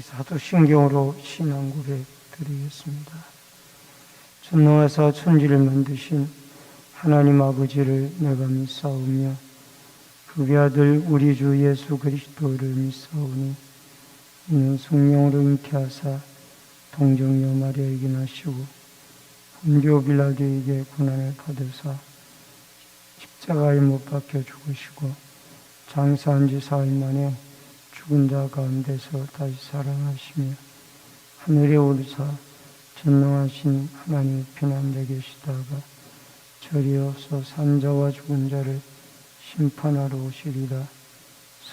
사도신경으로 신앙 고백 드리겠습니다. 전능하사 천지를 만드신 하나님 아버지를 내가 믿사오며 그의 아들 우리 주 예수 그리스도를 믿사오니 이는 성령으로 잉태하사 동정녀 마리아에게 나시고 본디오 빌라도에게 고난을 받으사 십자가에 못 박혀 죽으시고 장사한 지 4일 만에 죽은 자 가운데서 다시 살아나시며 하늘에 오르사 전능하신 하나님 편안데 계시다가 저리어서 산자와 죽은 자를 심판하러 오시리라.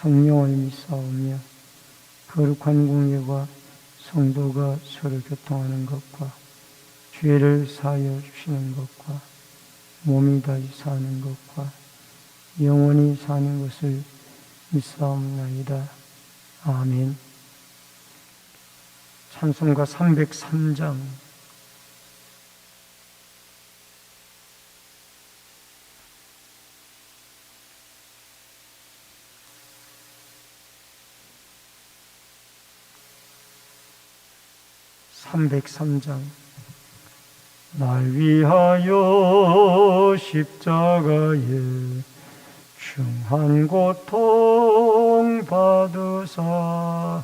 성령을 믿사오며 거룩한 공예와 성도가 서로 교통하는 것과 죄를 사하여 주시는 것과 몸이 다시 사는 것과 영원히 사는 것을 믿사옵나이다. 아멘. 찬송가 303장. 날 위하여 십자가에 중한 고통 받으사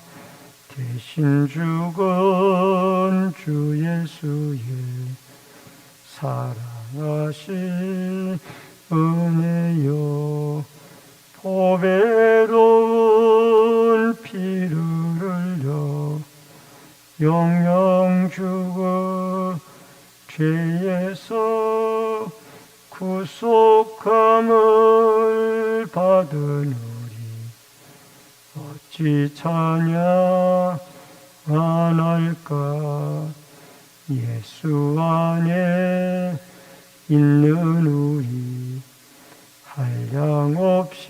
대신 죽은 주 예수의 사랑하신 은혜여 보배로운 피를 흘려 영영 죽은 죄에서 구속함을 받은 우리 어찌 찬양 안 할까. 예수 안에 있는 우리 한량없이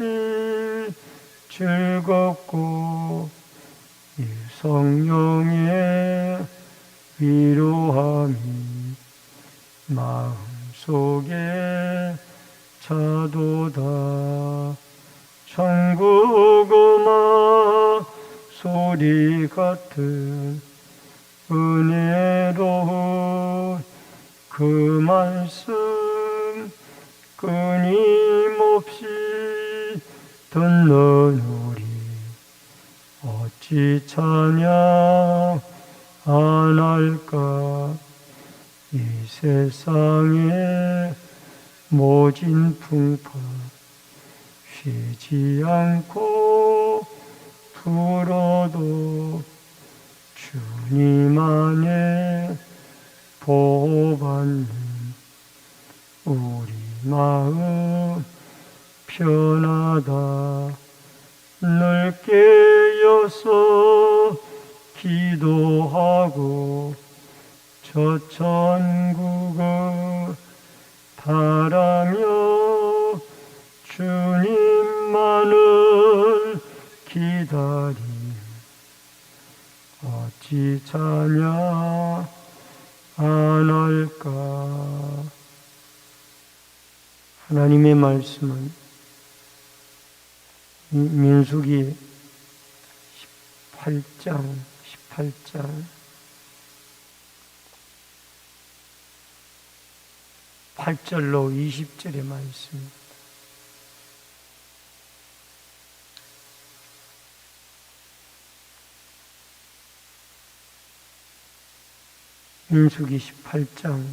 즐겁고 성령의 위로함이 마음속에 자도다. 천국 음악 소리 같은 은혜로운 그 말씀 끊임없이 듣는 우리 어찌 찬양 안 할까. 이 세상의 모진 풍파 쉬지 않고 불어도 주님 안에 보호받는 우리 마음 편하다. 늘 깨어서 기도하고 저 천국을 바라며 주님만을 기다림 어찌 찬양 안 할까. 하나님의 말씀은 민수기 18장 8절로 20절의 말씀입니다. 민수기 18장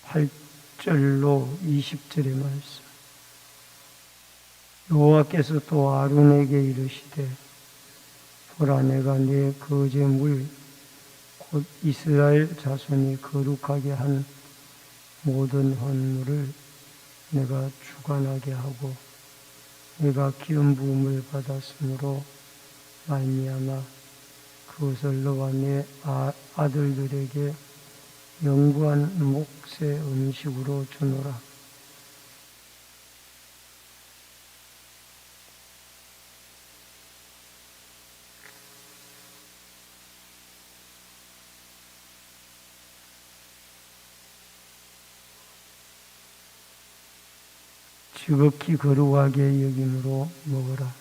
8절로 20절의 말씀. 여호와께서 또 아론에게 이르시되 보라 내가 네 거제물 곧 이스라엘 자손이 거룩하게 한 모든 헌물을 내가 주관하게 하고 내가 기름 부음을 받았으므로 말미암아 그것을 너와 내 아들들에게 영구한 몫의 음식으로 주노라. 지극히 거룩하게 여김으로 먹어라.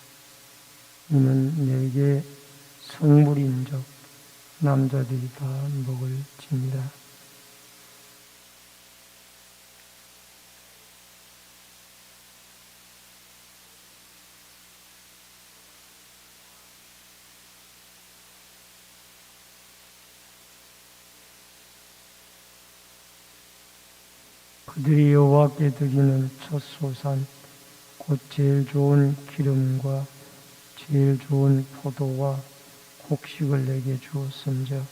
이는 내게 성물인적 남자들이 다 먹을지니라. 그들이 여호와께 드리는 첫 소산 곧 제일 좋은 기름과 제일 좋은 포도와 곡식을 내게 주었음즉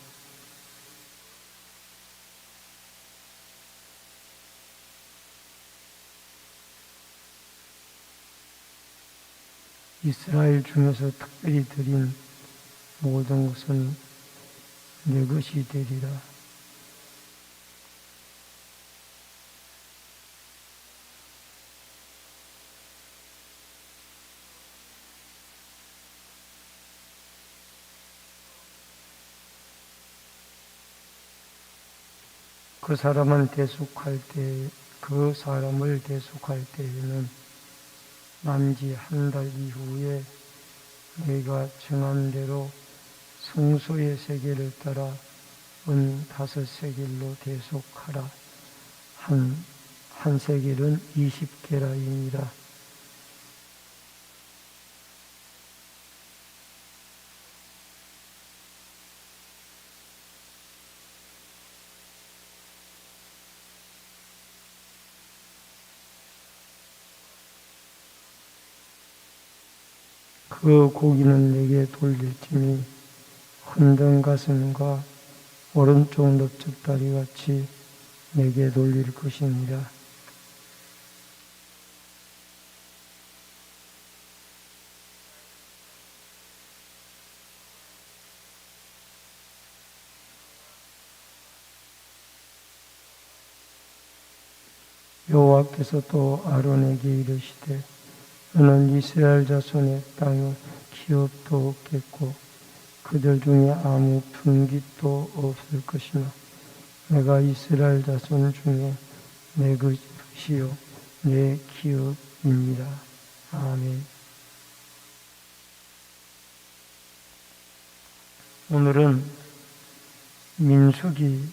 이스라엘 중에서 특별히 드린 모든 것은 내 것이 되리라. 그 사람을 대속할 때에는 만지 한 달 이후에 내가 정한 대로 성소의 세겔을 따라 은 5세겔로 대속하라. 한 세겔은 20게라이니라. 그 고기는 내게 돌릴지니 흔든 가슴과 오른쪽 넓적다리 같이 내게 돌릴 것이니라. 여호와께서 또 아론에게 이르시되 너는 이스라엘 자손의 땅에 기업도 없겠고 그들 중에 아무 분깃도 없을 것이나 내가 이스라엘 자손 중에 내 것이요 내 기업입니다. 아멘. 오늘은 민수기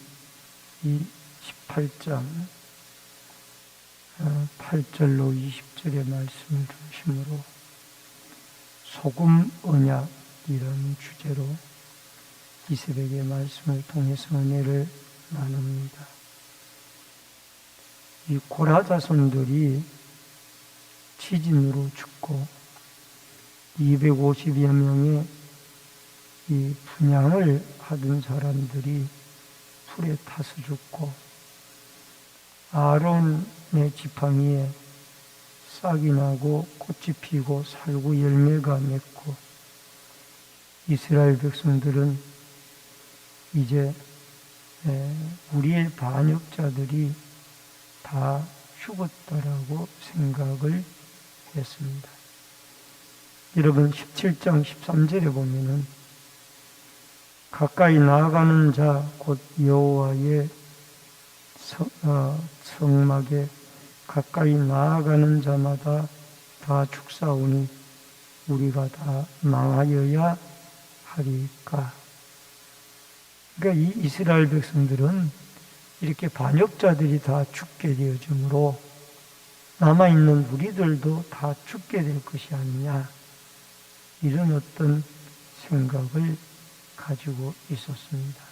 18장 8절로 20절의 말씀을 중심으로 소금 언약이라는 주제로 이 새벽의 말씀을 통해서 은혜를 나눕니다. 이 고라 자손들이 지진으로 죽고 250여 명의 이 분향을 하던 사람들이 불에 타서 죽고 아론의 지팡이에 싹이 나고 꽃이 피고 살구 열매가 맺고 이스라엘 백성들은 이제 우리의 반역자들이 다 죽었다라고 생각을 했습니다. 여러분 17장 13절에 보면은 가까이 나아가는 자 곧 여호와의 성막에 가까이 나아가는 자마다 다 죽사오니 우리가 다 망하여야 하리까. 그러니까 이 이스라엘 백성들은 이렇게 반역자들이 다 죽게 되어지므로 남아있는 우리들도 다 죽게 될 것이 아니냐, 이런 어떤 생각을 가지고 있었습니다.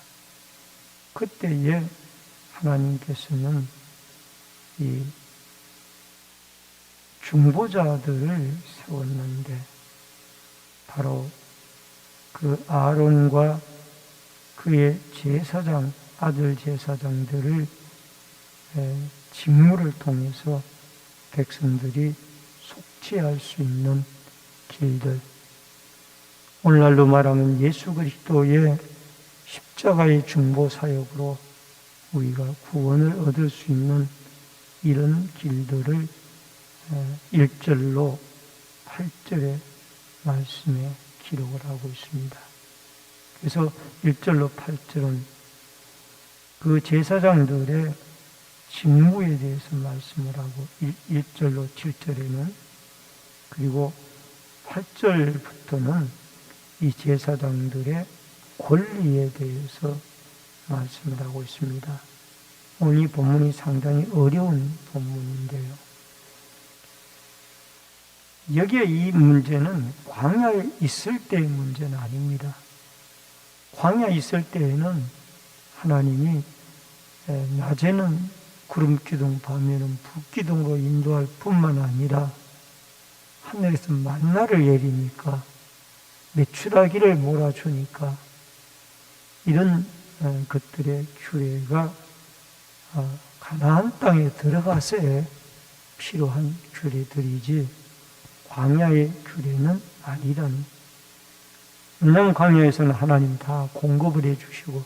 그때에 하나님께서는 이 중보자들을 세웠는데 바로 그 아론과 그의 제사장, 아들 제사장들을 직무를 통해서 백성들이 속죄할 수 있는 길들, 오늘날로 말하면 예수 그리스도의 십자가의 중보 사역으로 우리가 구원을 얻을 수 있는 이런 길들을 1절로 8절의 말씀에 기록을 하고 있습니다. 그래서 1절로 8절은 그 제사장들의 직무에 대해서 말씀을 하고 1절로 7절에는, 그리고 8절부터는 이 제사장들의 권리에 대해서 말씀을 하고 있습니다. 오늘 이 본문이 상당히 어려운 본문인데요. 여기에 이 문제는 광야에 있을 때의 문제는 아닙니다. 광야에 있을 때에는 하나님이 낮에는 구름기둥, 밤에는 불기둥으로 인도할 뿐만 아니라 하늘에서 만나를 내리니까 메추라기를 몰아주니까 이런 것들의 규례가 가나안 땅에 들어가서야 필요한 규례들이지 광야의 규례는 아니라는. 왜냐하면 광야에서는 하나님 다 공급을 해주시고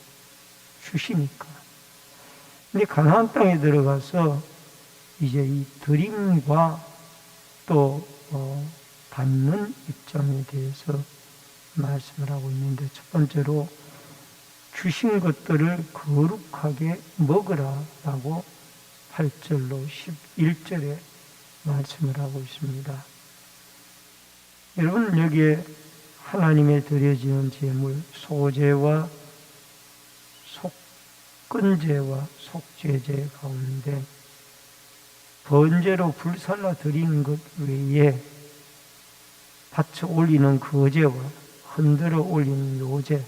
주시니까. 근데 가나안 땅에 들어가서 이제 이 드림과 또 받는 입장에 대해서 말씀을 하고 있는데, 첫 번째로 주신 것들을 거룩하게 먹으라라고 8절로 11절에 말씀을 하고 있습니다. 여러분, 여기에 하나님에 드려지는 제물, 소제와 속건제와 속죄제 가운데 번제로 불살라 드리는 것 외에 받쳐 올리는 거제와 흔들어 올리는 요제,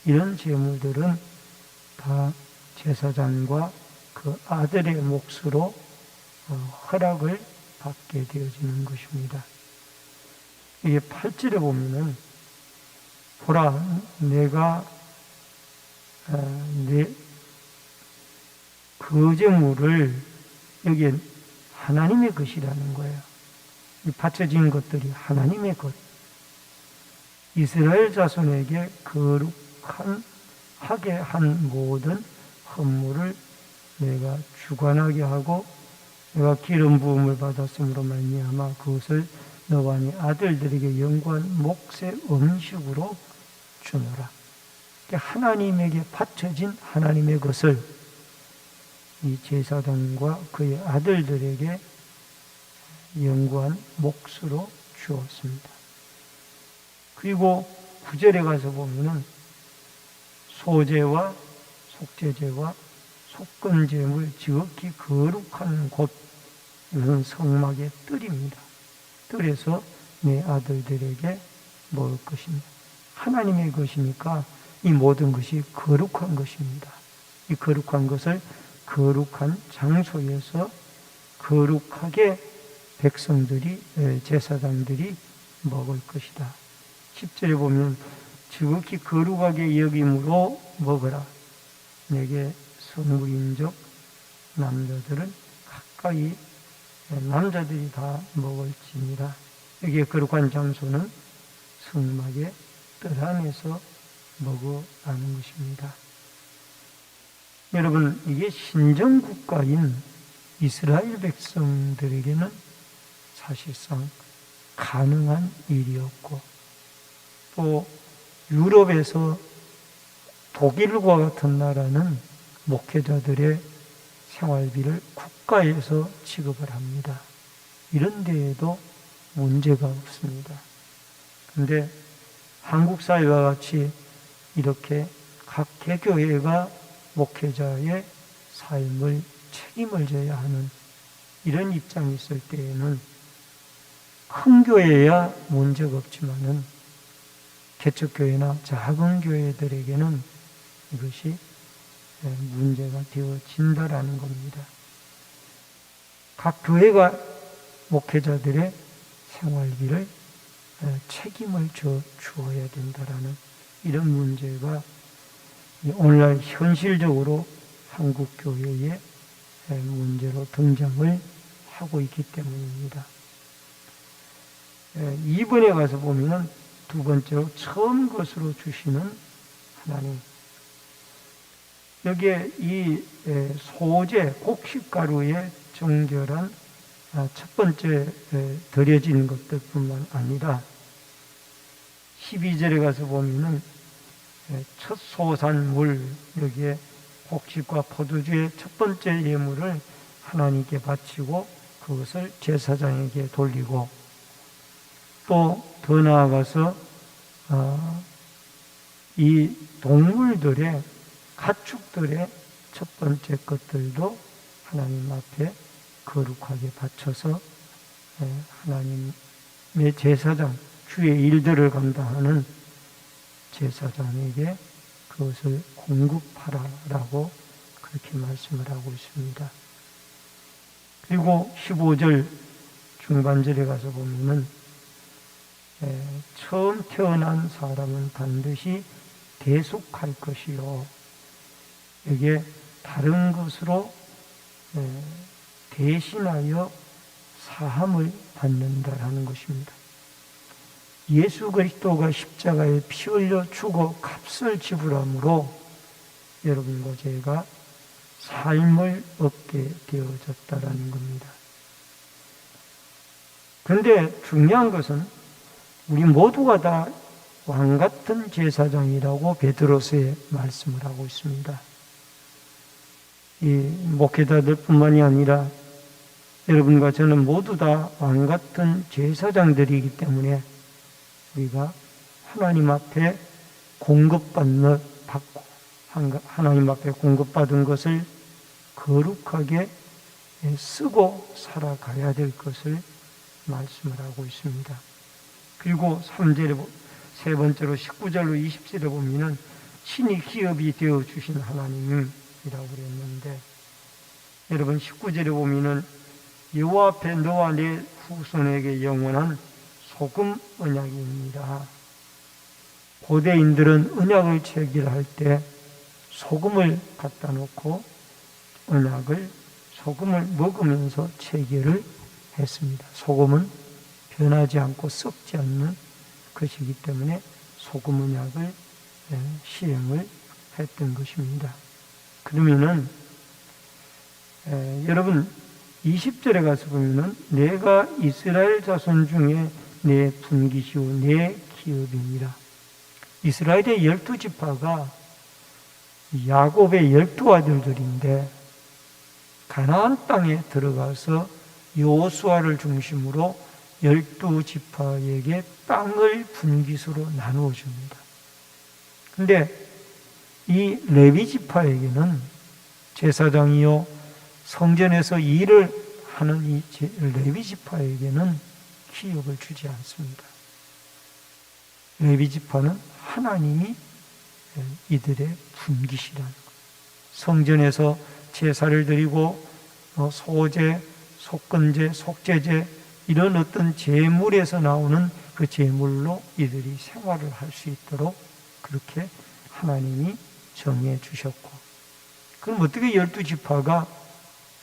이런 제물들은 다 제사장과 그 아들의 몫으로 허락을 받게 되어지는 것입니다. 이게 8절에 보면은 보라, 내가 내 거제물을, 여기에 하나님의 것이라는 거예요. 이 바쳐진 것들이 하나님의 것, 이스라엘 자손에게 거룩하게 한 모든 헌물을 내가 주관하게 하고, 내가 기름 부음을 받았으므로 말미암아 그것을 너와 네 아들들에게 영구한 몫의 음식으로 주노라. 하나님에게 바쳐진 하나님의 것을 이 제사장과 그의 아들들에게 영구한 몫으로 주었습니다. 그리고 9절에 가서 보면은 소제와 속죄제와 속건제물, 지극히 거룩한 곳, 이것은 성막의 뜰입니다. 뜰에서 내 아들들에게 먹을 것입니다. 하나님의 것이니까 이 모든 것이 거룩한 것입니다. 이 거룩한 것을 거룩한 장소에서 거룩하게 백성들이, 제사장들이 먹을 것이다. 10절에 보면 지극히 거룩하게 여김으로 먹으라. 내게 성물인적 남자들은 가까이, 남자들이 다 먹을지니라. 여기에 거룩한 장소는 성막의 뜰 안에서 먹으라는 것입니다. 여러분, 이게 신정국가인 이스라엘 백성들에게는 사실상 가능한 일이었고, 또 유럽에서 독일과 같은 나라는 목회자들의 생활비를 국가에서 지급을 합니다. 이런 데에도 문제가 없습니다. 그런데 한국 사회와 같이 이렇게 각 개교회가 목회자의 삶을 책임을 져야 하는 이런 입장이 있을 때에는 큰 교회야 문제가 없지만은 개척교회나 작은 교회들에게는 이것이 문제가 되어진다라는 겁니다. 각 교회가 목회자들의 생활비를 책임을 져 주어야 된다라는 이런 문제가 오늘날 현실적으로 한국 교회의 문제로 등장을 하고 있기 때문입니다. 2번에 가서 보면 두 번째로 처음 것으로 주시는 하나님. 여기에 이 소재, 곡식가루의 정결한 첫 번째 드려진 것들뿐만 아니라 12절에 가서 보면은 첫 소산물, 여기에 곡식과 포도주의 첫 번째 예물을 하나님께 바치고 그것을 제사장에게 돌리고, 또 더 나아가서 이 동물들의 가축들의 첫 번째 것들도 하나님 앞에 거룩하게 바쳐서 하나님의 제사장, 주의 일들을 감당하는 제사장에게 그것을 공급하라라고 그렇게 말씀을 하고 있습니다. 그리고 15절 중반절에 가서 보면은 처음 태어난 사람은 반드시 대속할 것이요. 이게 다른 것으로 대신하여 사함을 받는다라는 것입니다. 예수 그리스도가 십자가에 피 흘려 죽어 값을 지불함으로 여러분과 제가 삶을 얻게 되어졌다라는 겁니다. 그런데 중요한 것은 우리 모두가 다 왕같은 제사장이라고 베드로서에 말씀을 하고 있습니다. 이 목회자들 뿐만이 아니라 여러분과 저는 모두 다 왕같은 제사장들이기 때문에 우리가 하나님 앞에 받고 하나님 앞에 공급받은 것을 거룩하게 쓰고 살아가야 될 것을 말씀을 하고 있습니다. 그리고 3절에 세 번째로 19절로 20절에 보면은 신이 기업이 되어 주신 하나님이라고 그랬는데, 여러분 19절에 보면은 여호와 앞에 너와 내 후손에게 영원한 소금 언약입니다. 고대인들은 언약을 체결할 때 소금을 갖다 놓고 소금을 먹으면서 체결을 했습니다. 소금은 변하지 않고 썩지 않는 것이기 때문에 소금 언약을 시행을 했던 것입니다. 그러면은 여러분 20절에 가서 보면은 내가 이스라엘 자손 중에 내 분깃이요 내 기업이니라. 이스라엘의 12지파가 야곱의 12아들들인데 가나안 땅에 들어가서 여호수아를 중심으로 12지파에게 땅을 분깃으로 나누어 줍니다. 그런데 이 레위지파에게는 제사장이요 성전에서 일을 하는 이 레위지파에게는 기업을 주지 않습니다. 레위지파는 하나님이 이들의 분깃이라는 것. 성전에서 제사를 드리고 소제, 속건제, 속죄제 이런 어떤 제물에서 나오는 그 제물로 이들이 생활을 할 수 있도록 그렇게 하나님이 정해 주셨고, 그럼 어떻게 12지파가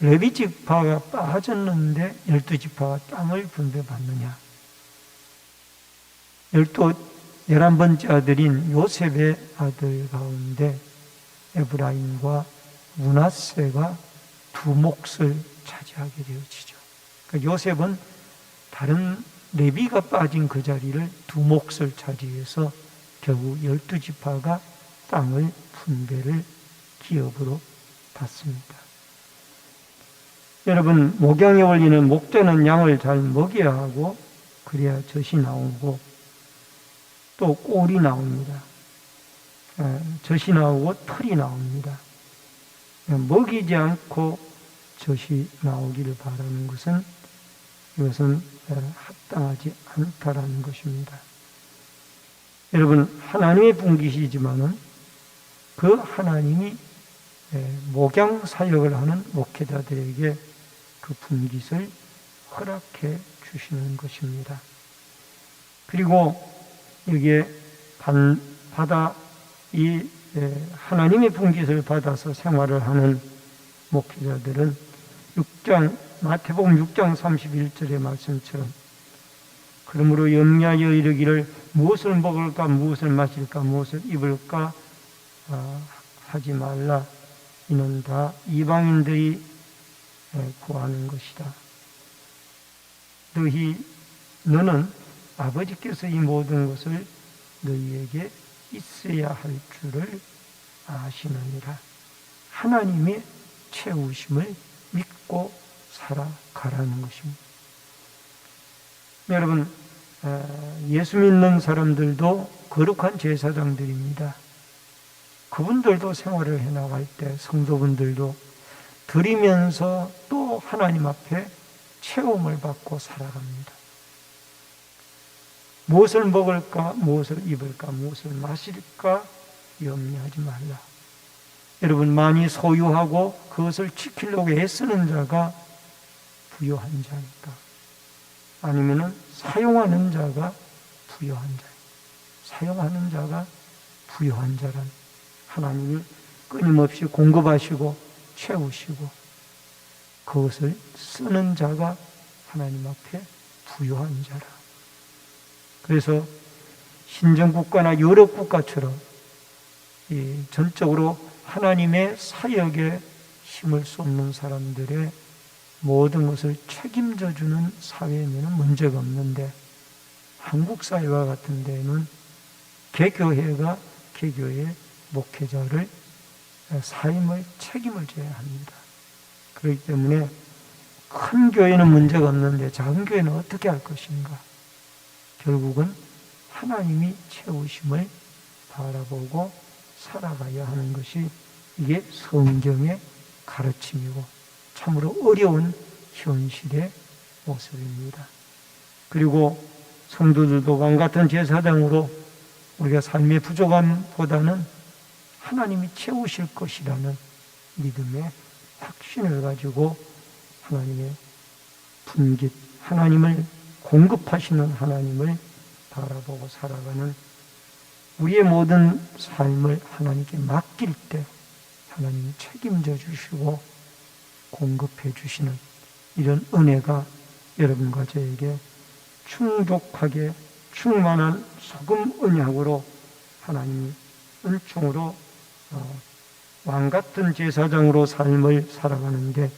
레위지파가 빠졌는데 12지파가 땅을 분배받느냐? 11번째 아들인 요셉의 아들 가운데 에브라임과 므낫세가 두 몫을 차지하게 되어지죠. 그러니까 요셉은 다른 레위가 빠진 그 자리를 두 몫을 차지해서 결국 12지파가 땅을 분배를 기업으로 받습니다. 여러분, 목양에 올리는 목자는 양을 잘 먹여야 하고 그래야 젖이 나오고 또 꼴이 나옵니다. 젖이 나오고 털이 나옵니다. 먹이지 않고 젖이 나오기를 바라는 것은 이것은 합당하지 않다라는 것입니다. 여러분, 하나님의 분깃이지만은 그 하나님이 목양 사역을 하는 목회자들에게 그 분깃을 허락해 주시는 것입니다. 그리고 여기에 이 하나님의 분깃을 받아서 생활을 하는 목회자들은 마태복음 6장 31절의 말씀처럼 그러므로 염려하여 이르기를 무엇을 먹을까 무엇을 마실까 무엇을 입을까 하지 말라. 이는 다 이방인들이 구하는 것이다. 너는 아버지께서 이 모든 것을 너희에게 있어야 할 줄을 아시느니라. 하나님의 채우심을 믿고 살아가라는 것입니다. 여러분, 예수 믿는 사람들도 거룩한 제사장들입니다. 그분들도 생활을 해나갈 때 성도분들도 드리면서 또 하나님 앞에 채움을 받고 살아갑니다. 무엇을 먹을까, 무엇을 입을까, 무엇을 마실까 염려하지 말라. 여러분, 많이 소유하고 그것을 지키려고 애쓰는 자가 부유한 자일까? 아니면은 사용하는 자가 부유한 자. 사용하는 자가 부유한 자란 하나님이 끊임없이 공급하시고 채우시고 그것을 쓰는 자가 하나님 앞에 부유한 자라. 그래서 신정국가나 유럽국가처럼 전적으로 하나님의 사역에 힘을 쏟는 사람들의 모든 것을 책임져 주는 사회면 문제가 없는데, 한국 사회와 같은 데는 개교회가 개교의 목회자를 사임을 책임을 져야 합니다. 그렇기 때문에 큰 교회는 문제가 없는데 작은 교회는 어떻게 할 것인가? 결국은 하나님이 채우심을 바라보고 살아가야 하는 것이 이게 성경의 가르침이고 참으로 어려운 현실의 모습입니다. 그리고 성도들도 왕 같은 제사장으로 우리가 삶의 부족함보다는 하나님이 채우실 것이라는 믿음의 확신을 가지고 하나님의 분깃, 하나님을 공급하시는 하나님을 바라보고 살아가는 우리의 모든 삶을 하나님께 맡길 때 하나님이 책임져 주시고 공급해 주시는 이런 은혜가 여러분과 저에게 충족하게 충만한 소금 언약으로 하나님이 은총으로 왕같은 제사장으로 삶을 살아가는데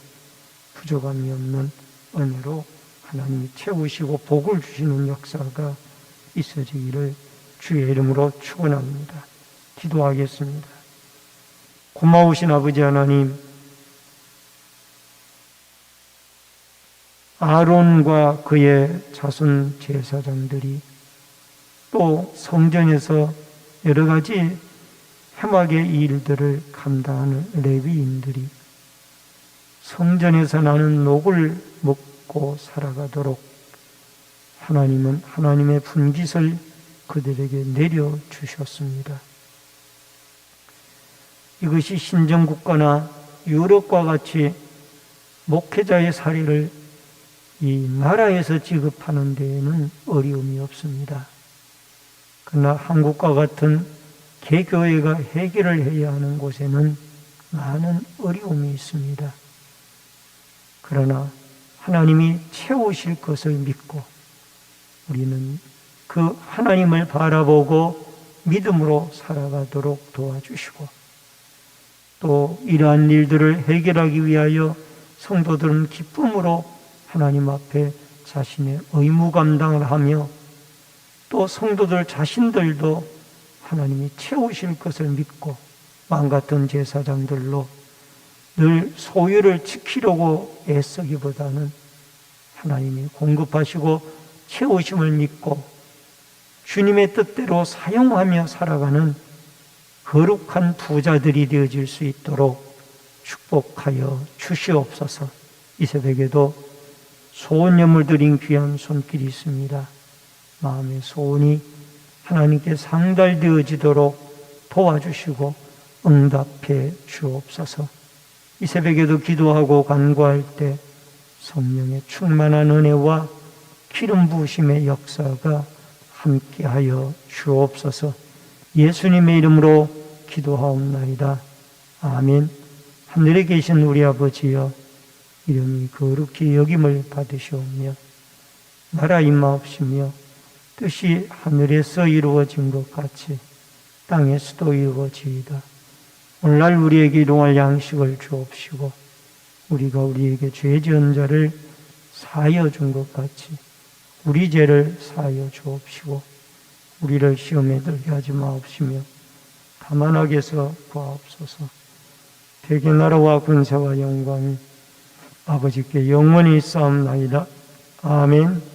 부족함이 없는 은혜로 하나님이 채우시고 복을 주시는 역사가 있어지기를 주의 이름으로 축원합니다. 기도하겠습니다. 고마우신 아버지 하나님, 아론과 그의 자손 제사장들이 또 성전에서 여러 가지 해막의 일들을 감당하는 레위인들이 성전에서 나는 녹을 먹고 살아가도록 하나님은 하나님의 분깃을 그들에게 내려주셨습니다. 이것이 신정국가나 유럽과 같이 목회자의 사례를 이 나라에서 지급하는 데에는 어려움이 없습니다. 그러나 한국과 같은 개교회가 해결을 해야 하는 곳에는 많은 어려움이 있습니다. 그러나 하나님이 채우실 것을 믿고 우리는 그 하나님을 바라보고 믿음으로 살아가도록 도와주시고 또 이러한 일들을 해결하기 위하여 성도들은 기쁨으로 하나님 앞에 자신의 의무 감당을 하며 또 성도들 자신들도 하나님이 채우실 것을 믿고 왕같은 제사장들로 늘 소유를 지키려고 애쓰기보다는 하나님이 공급하시고 채우심을 믿고 주님의 뜻대로 사용하며 살아가는 거룩한 부자들이 되어질 수 있도록 축복하여 주시옵소서. 이 새벽에도 소원 예물 드린 귀한 손길이 있습니다. 마음의 소원이 하나님께 상달되어지도록 도와주시고 응답해 주옵소서. 이 새벽에도 기도하고 간구할 때 성령의 충만한 은혜와 기름 부으심의 역사가 함께하여 주옵소서. 예수님의 이름으로 기도하옵나이다. 아멘. 하늘에 계신 우리 아버지여, 이름이 거룩히 여김을 받으시오며 나라 임하옵시며 뜻이 하늘에서 이루어진 것 같이 땅에서도 이루어지이다. 오늘날 우리에게 일용할 양식을 주옵시고 우리가 우리에게 죄 지은 자를 사하여 준 것 같이 우리 죄를 사하여 주옵시고 우리를 시험에 들게 하지 마옵시며 다만 악에서 구하옵소서. 대개 나라와 군사와 영광이 아버지께 영원히 있사옵나이다. 아멘.